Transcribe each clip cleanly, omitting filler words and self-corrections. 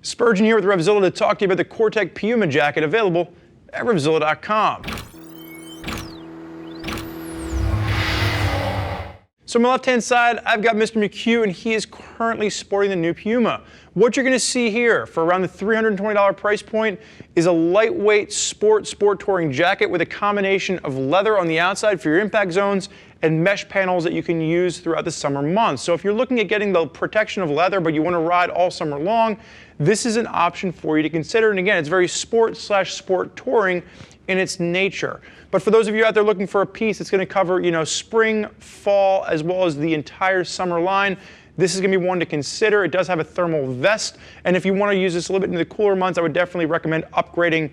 Spurgeon here with RevZilla to talk to you about the Cortech Piuma Jacket available at RevZilla.com. So on my left-hand side, I've got Mr. McHugh, and he is currently sporting the new Piuma. What you're going to see here for around the $320 price point is a lightweight sport touring jacket with a combination of leather on the outside for your impact zones and mesh panels that you can use throughout the summer months. So if you're looking at getting the protection of leather but you want to ride all summer long, this is an option for you to consider. And again, it's very sport touring in its nature. But for those of you out there looking for a piece that's going to cover, spring, fall, as well as the entire summer line, this is going to be one to consider. It does have a thermal vest, and if you want to use this a little bit in the cooler months, I would definitely recommend upgrading,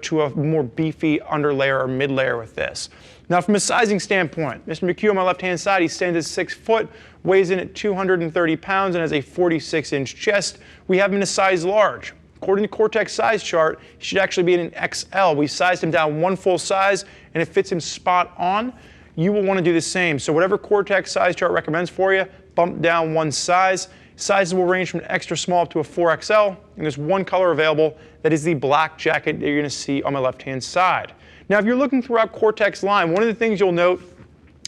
to a more beefy underlayer or mid layer with this. Now, from a sizing standpoint, Mr. McHugh on my left-hand side, he stands at 6 foot, weighs in at 230 pounds, and has a 46-inch chest. We have him in a size large. According to Cortech's size chart, he should actually be in an XL. We sized him down one full size, and it fits him spot on. You will want to do the same. So whatever Cortech's size chart recommends for you, bump down one size. Sizes will range from an extra small up to a 4XL, and there's one color available. That is the black jacket that you're going to see on my left-hand side. Now, if you're looking throughout Cortech's line, one of the things you'll note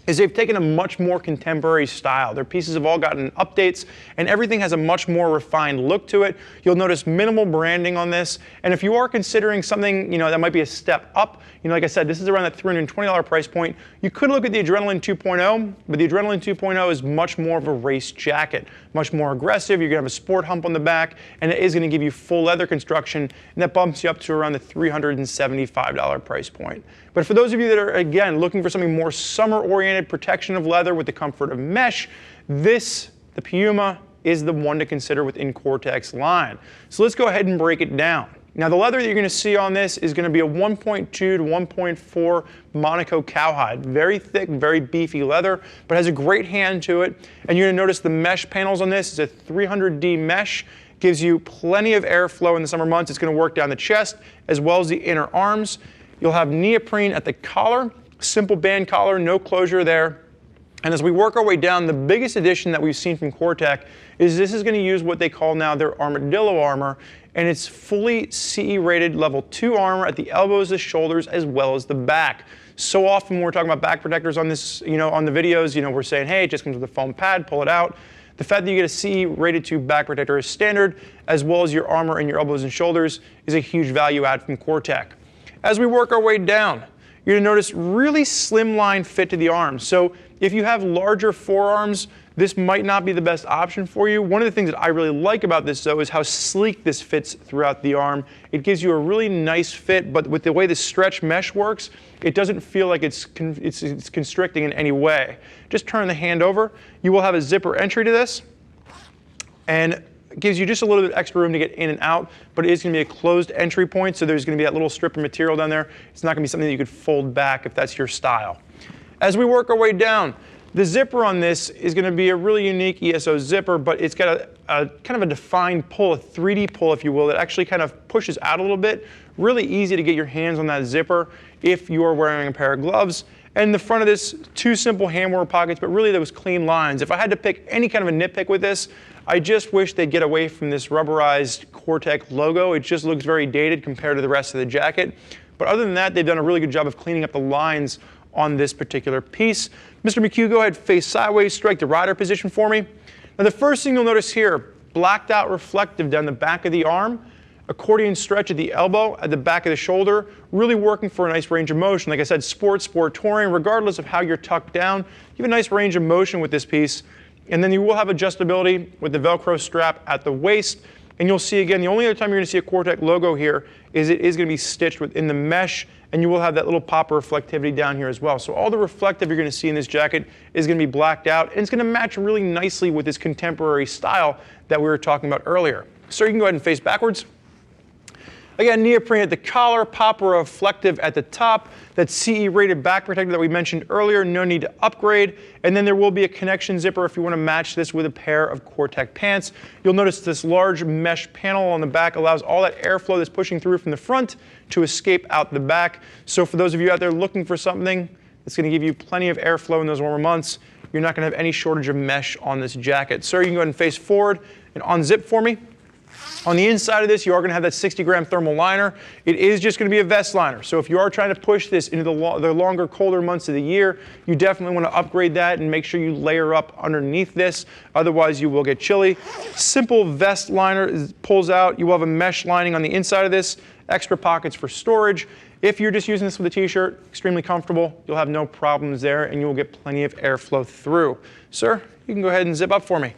is they've taken a much more contemporary style. Their pieces have all gotten updates, and everything has a much more refined look to it. You'll notice minimal branding on this, and if you are considering something, that might be a step up, like I said, this is around that $320 price point. You could look at the Adrenaline 2.0, but the Adrenaline 2.0 is much more of a race jacket, much more aggressive. You're gonna have a sport hump on the back, and it is gonna give you full leather construction, and that bumps you up to around the $375 price point. But for those of you that are, again, looking for something more summer-oriented, protection of leather with the comfort of mesh, the Piuma, is the one to consider within Cortech's line. So let's go ahead and break it down. Now, the leather that you're going to see on this is going to be a 1.2 to 1.4 Monaco cowhide. Very thick, very beefy leather, but has a great hand to it. And you're going to notice the mesh panels on this is a 300D mesh. Gives you plenty of airflow in the summer months. It's going to work down the chest as well as the inner arms. You'll have neoprene at the collar, simple band collar, no closure there. And as we work our way down, the biggest addition that we've seen from Cortech is this is going to use what they call now their armadillo armor, and it's fully CE rated level 2 armor at the elbows, the shoulders, as well as the back. So often when we're talking about back protectors on this, on the videos, we're saying, hey, it just comes with a foam pad, pull it out. The fact that you get a CE rated 2 back protector as standard, as well as your armor in your elbows and shoulders, is a huge value add from Cortech. As we work our way down, you're going to notice really slimline fit to the arms. So if you have larger forearms, this might not be the best option for you. One of the things that I really like about this, though, is how sleek this fits throughout the arm. It gives you a really nice fit, but with the way the stretch mesh works, it doesn't feel like it's constricting in any way. Just turn the hand over. You will have a zipper entry to this, and it gives you just a little bit extra room to get in and out, but it is going to be a closed entry point, so there's going to be that little strip of material down there. It's not going to be something that you could fold back if that's your style. As we work our way down, the zipper on this is going to be a really unique ESO zipper, but it's got a kind of a defined pull, a 3D pull, if you will, that actually kind of pushes out a little bit. Really easy to get your hands on that zipper if you are wearing a pair of gloves. And the front of this, 2 simple handwear pockets, but really those clean lines. If I had to pick any kind of a nitpick with this, I just wish they'd get away from this rubberized Cortech logo. It just looks very dated compared to the rest of the jacket. But other than that, they've done a really good job of cleaning up the lines on this particular piece. Mr. McHugh, go ahead, face sideways, strike the rider position for me. Now, the first thing you'll notice here, blacked out reflective down the back of the arm, accordion stretch at the elbow, at the back of the shoulder, really working for a nice range of motion. Like I said, sport touring, regardless of how you're tucked down, you have a nice range of motion with this piece. And then you will have adjustability with the Velcro strap at the waist. And you'll see again, the only other time you're going to see a Cortech logo here is it is going to be stitched within the mesh, and you will have that little pop of reflectivity down here as well. So all the reflective you're going to see in this jacket is going to be blacked out, and it's going to match really nicely with this contemporary style that we were talking about earlier. So you can go ahead and face backwards. Again, neoprene at the collar, pop reflective at the top. That CE rated back protector that we mentioned earlier, no need to upgrade. And then there will be a connection zipper if you want to match this with a pair of Cortech pants. You'll notice this large mesh panel on the back allows all that airflow that's pushing through from the front to escape out the back. So for those of you out there looking for something that's going to give you plenty of airflow in those warmer months, you're not going to have any shortage of mesh on this jacket. Sir, you can go ahead and face forward and unzip for me. On the inside of this, you are going to have that 60-gram thermal liner. It is just going to be a vest liner. So if you are trying to push this into the longer, colder months of the year, you definitely want to upgrade that and make sure you layer up underneath this. Otherwise, you will get chilly. Simple vest liner pulls out. You will have a mesh lining on the inside of this, extra pockets for storage. If you're just using this with a t-shirt, extremely comfortable. You'll have no problems there, and you will get plenty of airflow through. Sir, you can go ahead and zip up for me.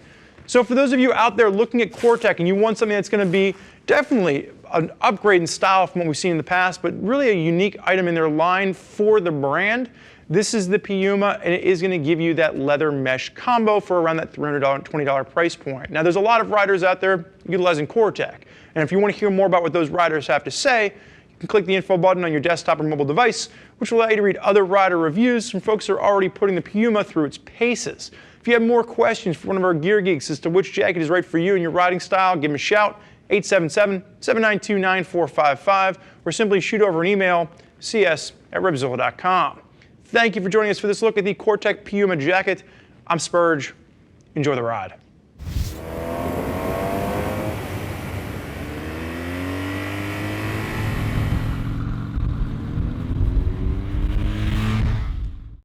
So for those of you out there looking at Cortech and you want something that's going to be definitely an upgrade in style from what we've seen in the past, but really a unique item in their line for the brand, this is the Piuma, and it is going to give you that leather mesh combo for around that $320 price point. Now there's a lot of riders out there utilizing Cortech, and if you want to hear more about what those riders have to say, you can click the info button on your desktop or mobile device, which will allow you to read other rider reviews from folks who are already putting the Piuma through its paces. If you have more questions for one of our gear geeks as to which jacket is right for you and your riding style, give them a shout, 877-792-9455, or simply shoot over an email, cs@RevZilla.com. Thank you for joining us for this look at the Cortech Piuma Jacket. I'm Spurge. Enjoy the ride.